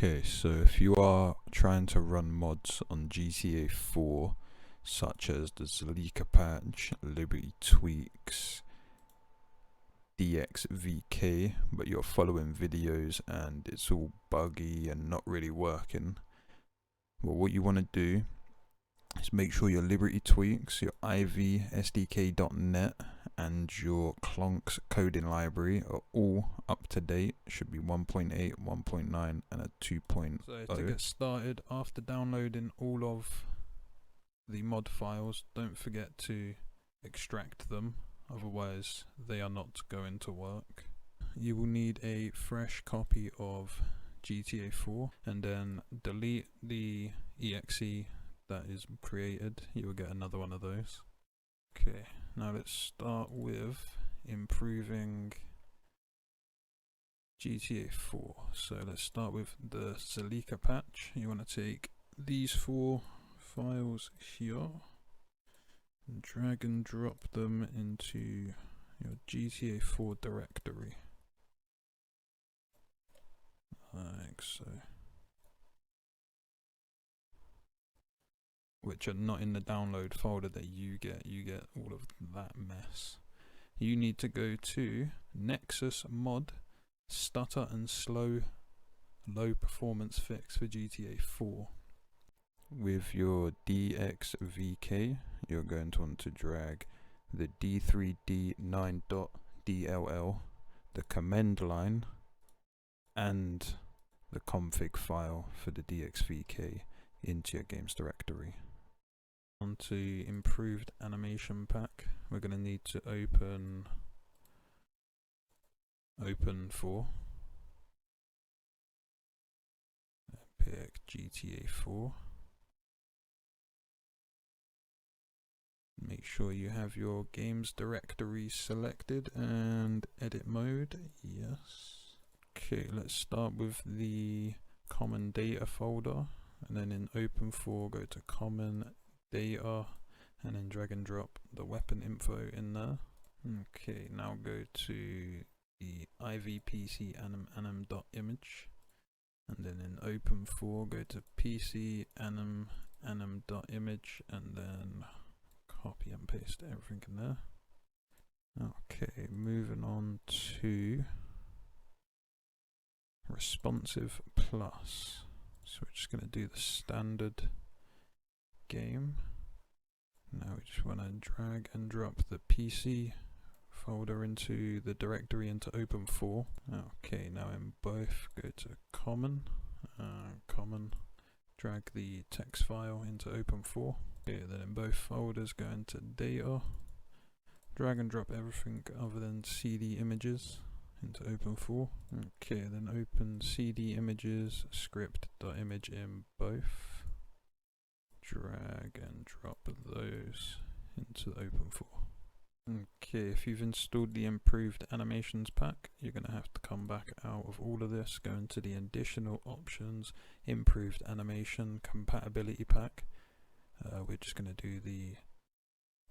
Okay, so if you are trying to run mods on GTA 4, such as the Zolika patch, Liberty Tweaks, DXVK, but you're following videos and it's all buggy and not really working, well, what you want to do is make sure your Liberty Tweaks, your SDK.net and your Clonks coding library are all up to date. Should be 1.8, 1.9 and a 2.0. So to get started, after downloading all of the mod files, don't forget to extract them, otherwise they are not going to work. You will need a fresh copy of GTA 4 and then delete the exe that is created. You will get another one of those. Okay, now let's start with improving GTA 4. So let's start with the Zolika patch. You want to take these 4 files here and drag and drop them into your GTA 4 directory, like so, which are not in the download folder that you get all of that mess. You need to go to Nexus mod stutter and slow low performance fix for GTA 4. With your DXVK, you're going to want to drag the d3d9.dll, the command line, and the config file for the DXVK into your games directory. Onto improved animation pack, we're going to need to open 4, pick GTA 4. Make sure you have your games directory selected and edit mode, yes. Okay, let's start with the common data folder, and then in open 4 go to common data and then drag and drop the weapon info in there. Okay, now go to the ivpc anim.image and then in open 4 go to pc anim.image and then copy and paste everything in there. Okay, moving on to responsive plus. So we're just going to do the standard game. Now we just want to drag and drop the PC folder into the directory into open 4. Okay, now in both go to common, drag the text file into open 4. Okay, then in both folders go into data, drag and drop everything other than CD images into open 4. Okay, then open CD images script.image in both, drag and drop those into open 4. Okay, if you've installed the improved animations pack, you're going to have to come back out of all of this, go into the additional options, improved animation compatibility pack. We're just going to do the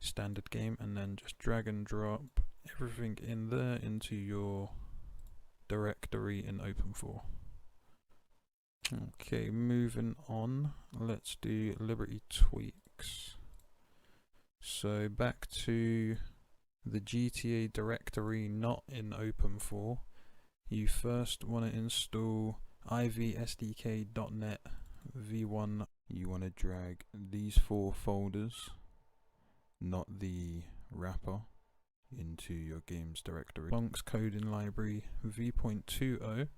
standard game and then just drag and drop everything in there into your directory in open 4. Okay, moving on, let's do Liberty Tweaks. So back to the GTA directory not in open 4, you first want to install ivsdk.net v1. You want to drag these 4 folders, not the wrapper, into your games directory. Clonks coding library v.20,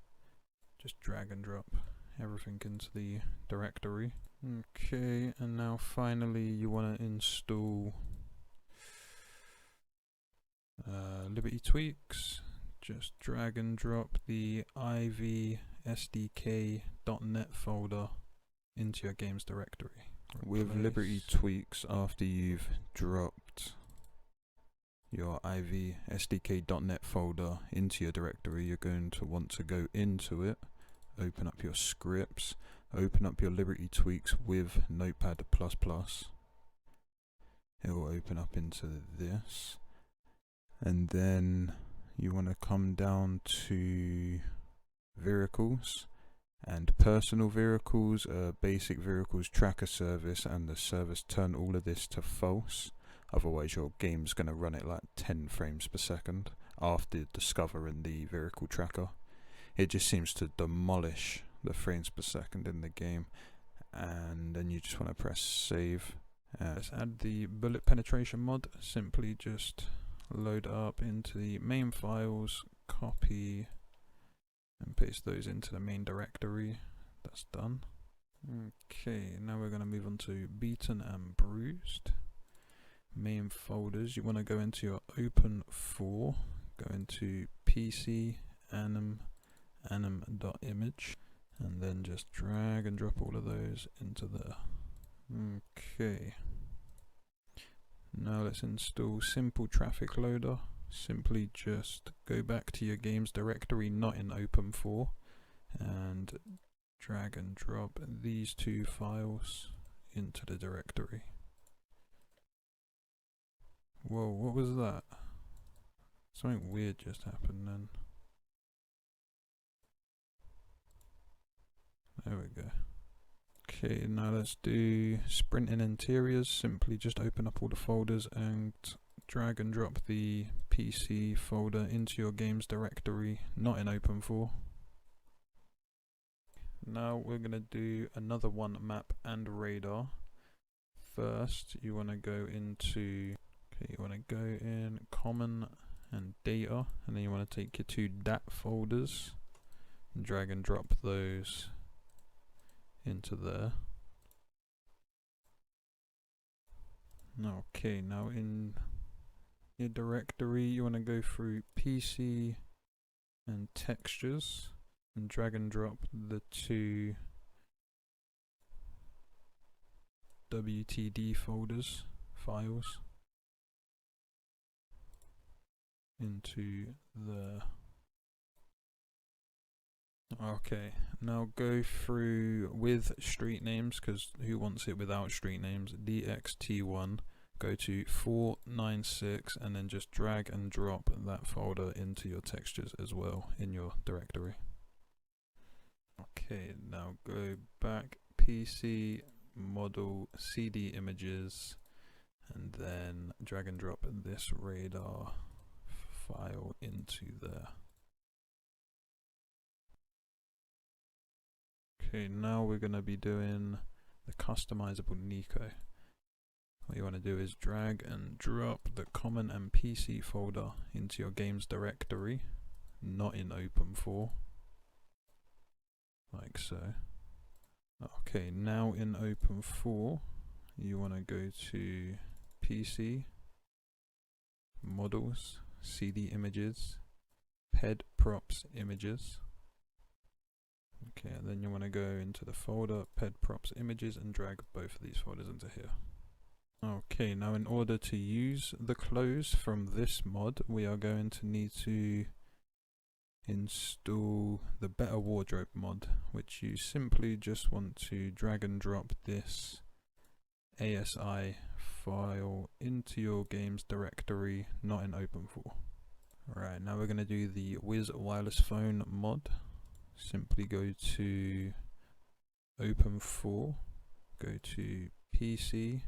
just drag and drop everything into the directory. Okay, and now finally you want to install Liberty Tweaks. Just drag and drop the ivsdk.net folder into your games directory. With Liberty Tweaks, after you've dropped your ivsdk.net folder into your directory, you're going to want to go into it, open up your scripts, open up your Liberty Tweaks with Notepad++. It will open up into this, and then you want to come down to vehicles and personal vehicles, basic vehicles tracker service, and the service turn all of this to false. Otherwise your game's going to run it like 10 frames per second after discovering the vehicle tracker. It just seems to demolish the frames per second in the game, and then you just want to press save. Let's add the bullet penetration mod. Simply just load it up into the main files, copy and paste those into the main directory. That's done. Okay, now we're going to move on to beaten and bruised. Main folders, you want to go into your open4, go into PC, anim.image, and then just drag and drop all of those into there. Okay, now let's install simple traffic loader. Simply just go back to your games directory not in open4 and drag and drop these two files into the directory. Whoa, what was that? Something weird just happened then. There we go. Okay, now let's do sprinting interiors. Simply just open up all the folders and drag and drop the PC folder into your games directory, not in open4. Now we're going to do another one, map and radar. First, you want to go into, you want to go in common and data, and then you want to take your two DAT folders and drag and drop those into there. Okay, now in your directory you want to go through PC and textures and drag and drop the two WTD files into the. Okay, now go through with street names, because who wants it without street names? DXT1, go to 496 and then just drag and drop that folder into your textures as well in your directory. Okay, now go back, PC, model, CD images, and then drag and drop this radar file into there. Okay, now we're going to be doing the Customizable Niko. What you want to do is drag and drop the common and PC folder into your games directory, not in open4, like so. Okay, now in open4, you want to go to PC, models, CD images, ped props images. Okay, and then you want to go into the folder ped props images and drag both of these folders into here. Okay, now in order to use the clothes from this mod, we are going to need to install the Better Wardrobe mod, which you simply just want to drag and drop this ASI file into your games directory, not in open4. Right, now we're going to do the Whiz Wireless Phone mod. Simply go to open4, go to PC,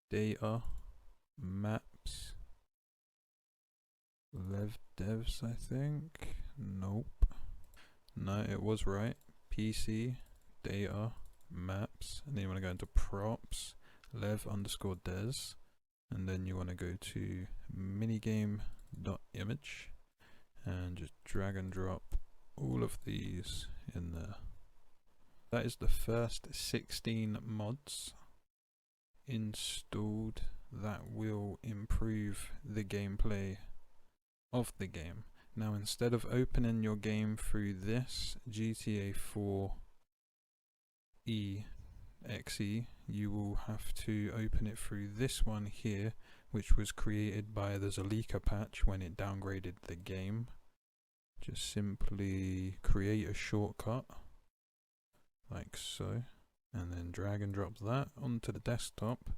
data, maps, devs, I think. Nope. No, it was right. PC, data, maps, and then you want to go into props, lev_des, and then you want to go to minigame.image and just drag and drop all of these in there. That is the first 16 mods installed that will improve the gameplay of the game. Now instead of opening your game through this GTA 4 EXE, you will have to open it through this one here, which was created by the Zolika patch when it downgraded the game. Just simply create a shortcut like so, and then drag and drop that onto the desktop,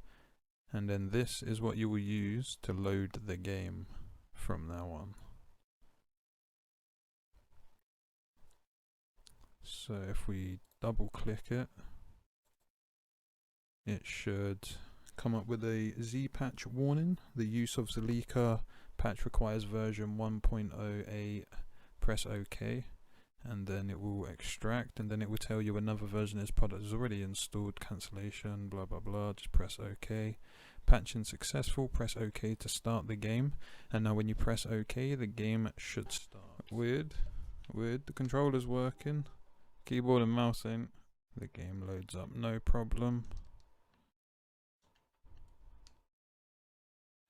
and then this is what you will use to load the game from now on. So if we double click it, it should come up with a Z patch warning. The use of Zolika patch requires version 1.08. Press OK, and then it will extract, and then it will tell you another version of this product is already installed, cancellation, blah blah blah. Just press OK. Patching successful, press OK to start the game, and now when you press OK, the game should start. Weird, the controller's working, keyboard and mouse ain't. The game loads up, no problem.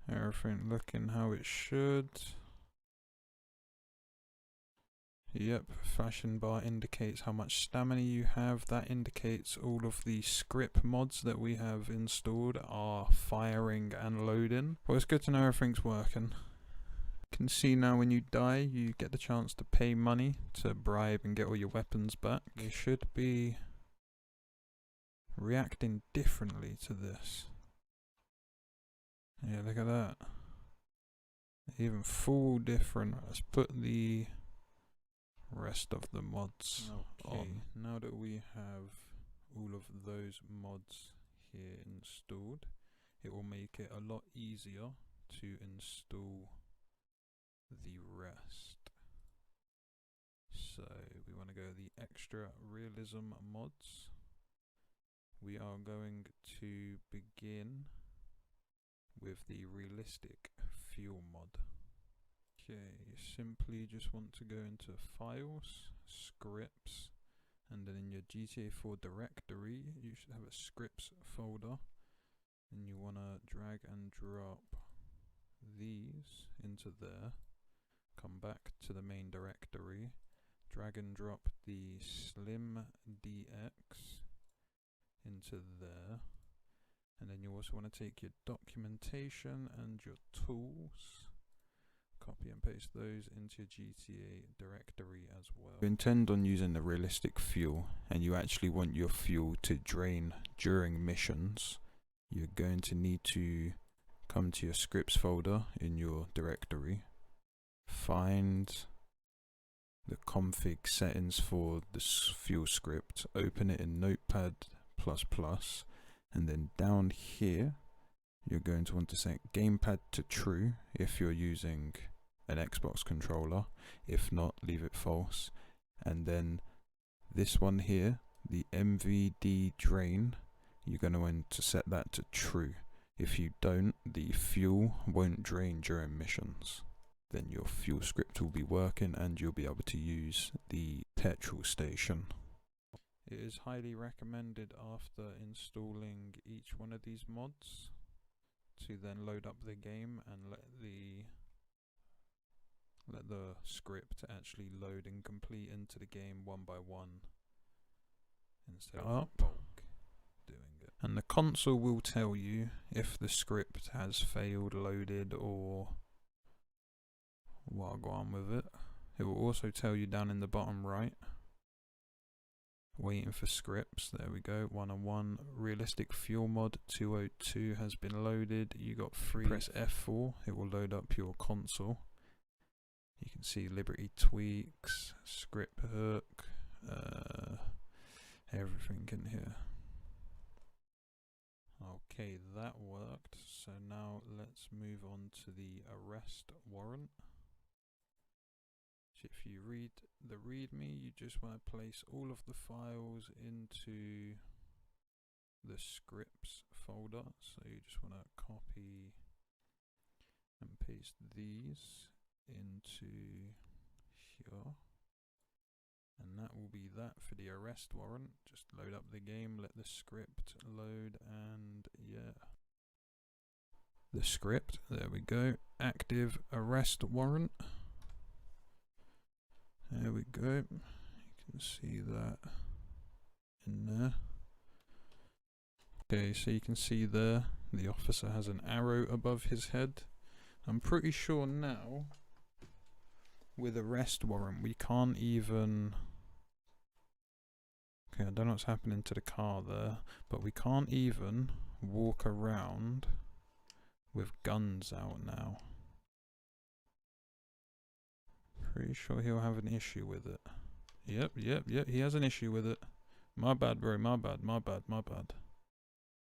Everything looking how it should. Yep, flashing bar indicates how much stamina you have. That indicates all of the script mods that we have installed are firing and loading. Well, it's good to know everything's working. You can see now when you die, you get the chance to pay money to bribe and get all your weapons back. They should be reacting differently to this. Yeah, look at that. Even full different. Let's put the rest of the mods on. Now that we have all of those mods here installed, it will make it a lot easier to install the rest. So we want to go the extra realism mods. We are going to begin with the realistic fuel mod. Okay, you simply just want to go into files, scripts, and then in your GTA 4 directory you should have a scripts folder, and you want to drag and drop these into there. Come back to the main directory, drag and drop the Slim DX into there, and then you also want to take your documentation and your tools, copy and paste those into your GTA directory as well. You intend on using the realistic fuel, and you actually want your fuel to drain during missions. You're going to need to come to your scripts folder in your directory, find the config settings for this fuel script, open it in Notepad++, and then down here you're going to want to set gamepad to true if you're using an Xbox controller. If not, leave it false. And then this one here, the MVD drain, you're going to want to set that to true. If you don't, the fuel won't drain during missions. Then your fuel script will be working and you'll be able to use the petrol station. It is highly recommended after installing each one of these mods to then load up the game and let the script actually load and complete into the game one by one instead of bulk doing it. And the console will tell you if the script has failed loaded or what go on with it. It will also tell you down in the bottom right, waiting for scripts. There we go, 101. Realistic fuel mod 202 has been loaded. You got 3. Press F4, it will load up your console. You can see Liberty tweaks, script hook, everything in here. Okay, that worked. So now let's move on to the arrest warrant. So if you read the README, you just want to place all of the files into the scripts folder. So you just want to copy and paste these into here, and that will be that for the arrest warrant. Just load up the game, let the script load, and yeah, the script, there we go, active arrest warrant. There we go, you can see that in there. Okay, so you can see there the officer has an arrow above his head. I'm pretty sure now with arrest warrant we can't even, okay, I don't know what's happening to the car there, but we can't even walk around with guns out now. Pretty sure he'll have an issue with it. Yep, he has an issue with it. My bad, bro, my bad.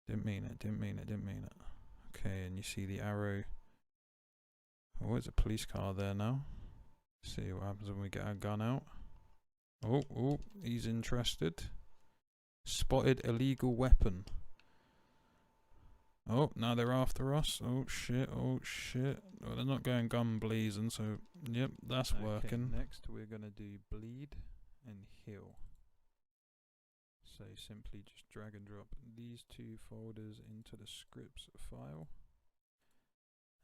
Didn't mean it. Okay, and you see the arrow. Oh, it's a police car there now. See what happens when we get our gun out. Oh, he's interested. Spotted illegal weapon. Oh, now they're after us. Oh shit. Well, they're not going gun blazing, so yep, that's working. Next we're gonna do bleed and heal. So simply just drag and drop these two folders into the scripts file.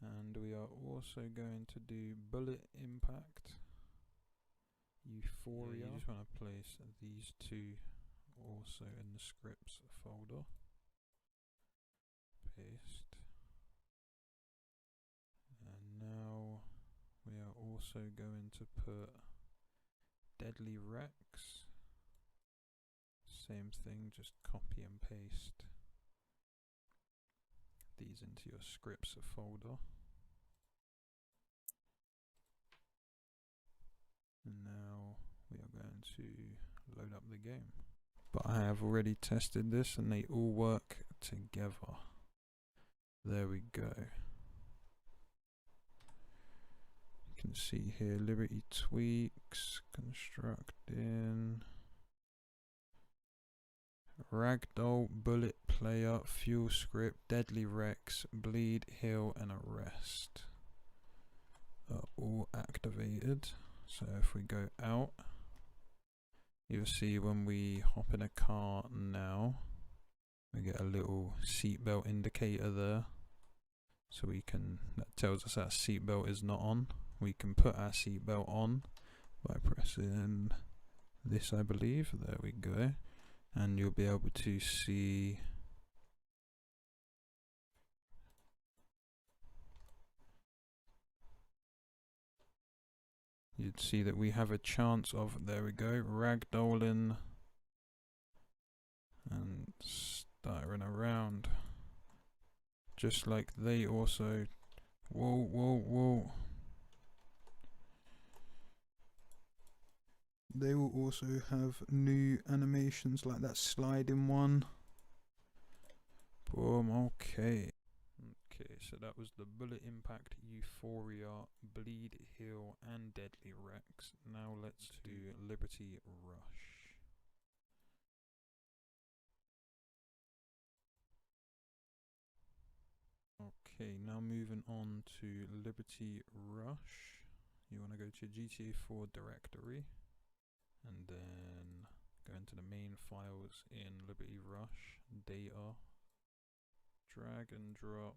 And we are also going to do bullet impact, euphoria. You just want to place these two also in the scripts folder. Paste. And now we are also going to put deadly Rex. Same thing, just copy and paste these into your scripts folder. And now we are going to load up the game. But I have already tested this and they all work together. There we go. You can see here Liberty tweaks, constructing, ragdoll, bullet player, fuel script, deadly Rex, bleed, heal and arrest are all activated. So if we go out, you'll see when we hop in a car now, we get a little seatbelt indicator there. So we can, that tells us our seatbelt is not on. We can put our seatbelt on by pressing this, I believe. There we go. And you'll be able to see you'd see that we have a chance of, there we go, ragdolling and stuttering around. Just like they also, whoa. They will also have new animations like that sliding one. Boom, okay. Okay, so that was the bullet impact, euphoria, bleed, heal and deadly Rex. Now let's do Liberty Rush. Okay, now moving on to Liberty Rush. You want to go to GTA 4 directory and then go into the main files in Liberty Rush, data, drag and drop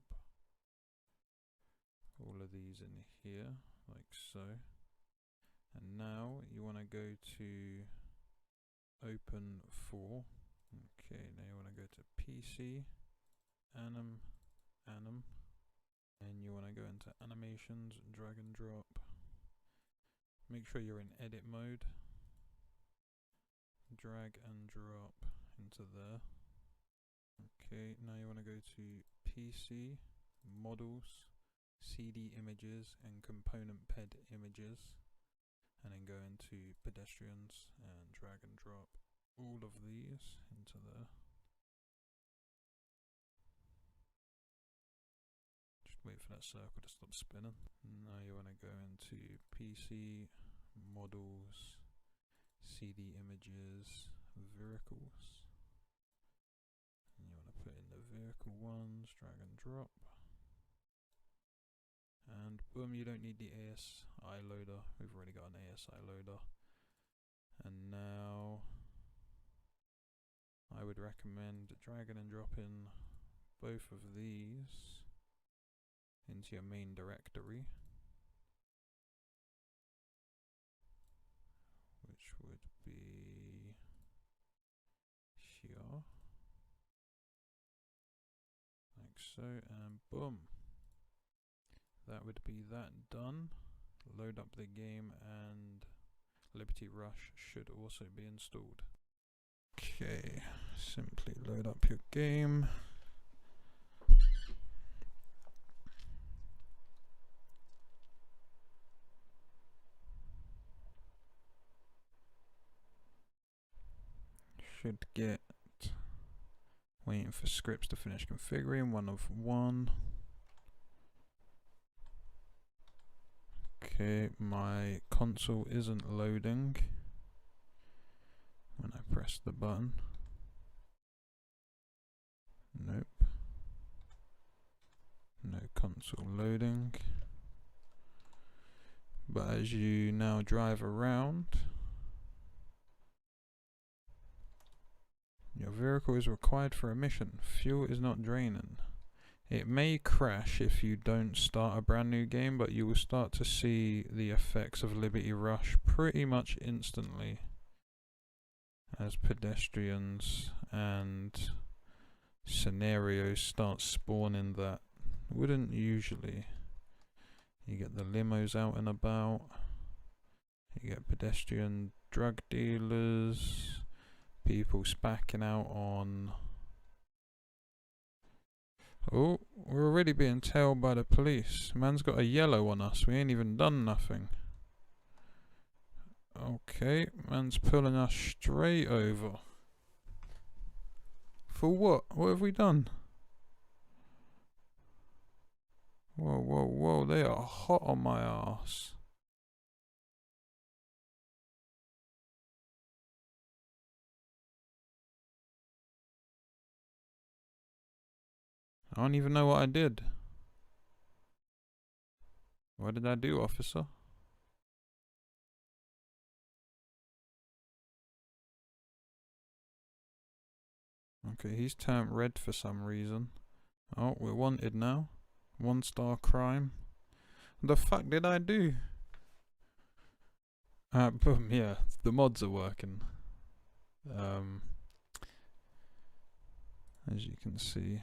all of these in here like so. And now you want to go to open 4. Okay, now you want to go to PC, anim, and you want to go into animations, drag and drop. Make sure you're in edit mode. Drag and drop into there. Okay, now you want to go to PC, models, CD images and component ped images, and then go into pedestrians and drag and drop all of these into there. Just wait for that circle to stop spinning. Now you want to go into PC, models, CD images, vehicles, and you want to put in the vehicle ones, drag and drop, and boom, you don't need the ASI loader, we've already got an ASI loader. And now I would recommend dragging and dropping both of these into your main directory, which would be here, like so, and boom. That would be that done. Load up the game and Liberty Rush should also be installed. Okay, simply load up your game. should get, waiting for scripts to finish configuring, 1 of 1. Okay, my console isn't loading when I press the button. Nope. No console loading. But as you now drive around, your vehicle is required for a mission. Fuel is not draining. It may crash if you don't start a brand new game, but you will start to see the effects of Liberty Rush pretty much instantly as pedestrians and scenarios start spawning that wouldn't usually. You get the limos out and about, you get pedestrian drug dealers, people spacking out on... Oh, we're already being tailed by the police. Man's got a yellow on us, we ain't even done nothing. Okay, man's pulling us straight over. For what? What have we done? Whoa, whoa, whoa, they are hot on my ass. I don't even know what I did. What did I do, officer? Okay, he's turned red for some reason. Oh, we're wanted now. 1-star crime. What the fuck did I do? Boom, yeah, the mods are working. As you can see.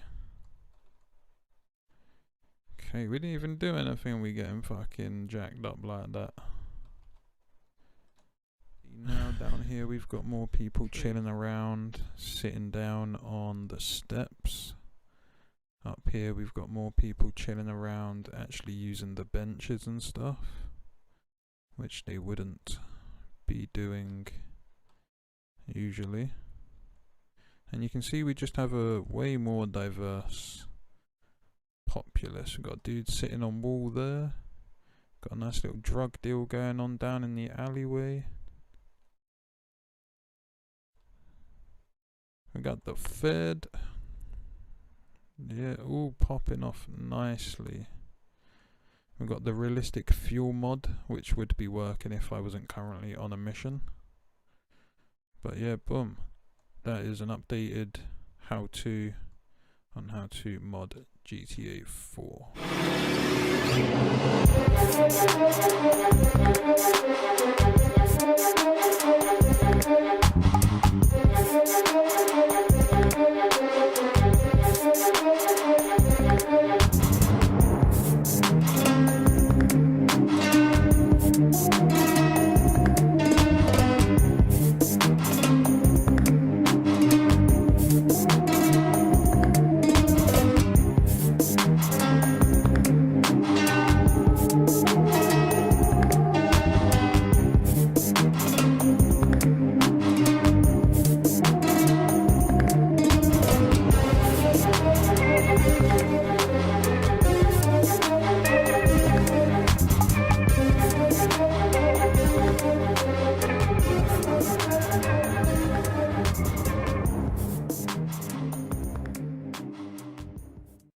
Okay, we didn't even do anything, we getting fucking jacked up like that. Now down here we've got more people chilling around, sitting down on the steps. Up here we've got more people chilling around, actually using the benches and stuff, which they wouldn't be doing usually. And you can see we just have a way more diverse populace. We've got a dude sitting on wall there, got a nice little drug deal going on down in the alleyway. We got the Fed. Yeah, all popping off nicely. We've got the realistic fuel mod, which would be working if I wasn't currently on a mission. But yeah, boom. That is an updated how-to on how to mod GTA 4.